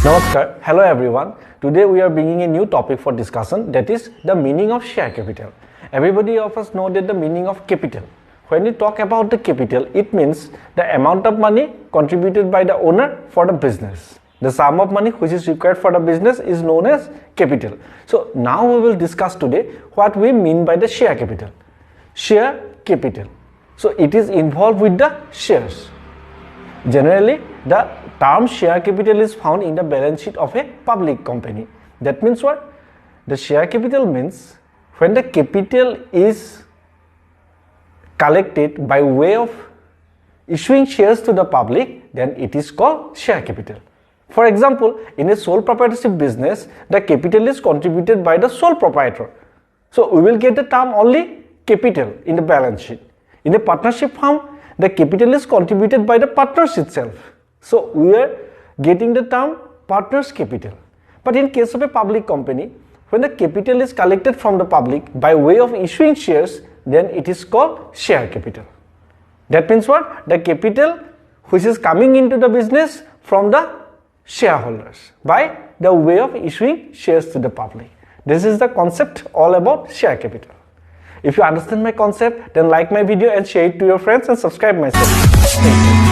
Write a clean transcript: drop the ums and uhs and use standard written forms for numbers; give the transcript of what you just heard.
Namaskar. Hello everyone. Today we are bringing a new topic for discussion, that is the meaning of share capital. Everybody of us know that the meaning of capital. When we talk about the capital, it means the amount of money contributed by the owner for the business. The sum of money which is required for the business is known as capital. So now we will discuss today what we mean by the share capital. Share capital. So it is involved with the shares. Generally, the term share capital is found in the balance sheet of a public company. That means what? The share capital means when the capital is collected by way of issuing shares to the public, then it is called share capital. For example, in a sole proprietorship business, the capital is contributed by the sole proprietor. So we will get the term only capital in the balance sheet. In a partnership firm, the capital is contributed by the partners itself. So we are getting the term partners capital. But in case of a public company, when the capital is collected from the public by way of issuing shares, then it is called share capital. That means what? The capital which is coming into the business from the shareholders by the way of issuing shares to the public. This is the concept all about share capital. If you understand my concept, then like my video and share it to your friends and subscribe my channel. Thank you.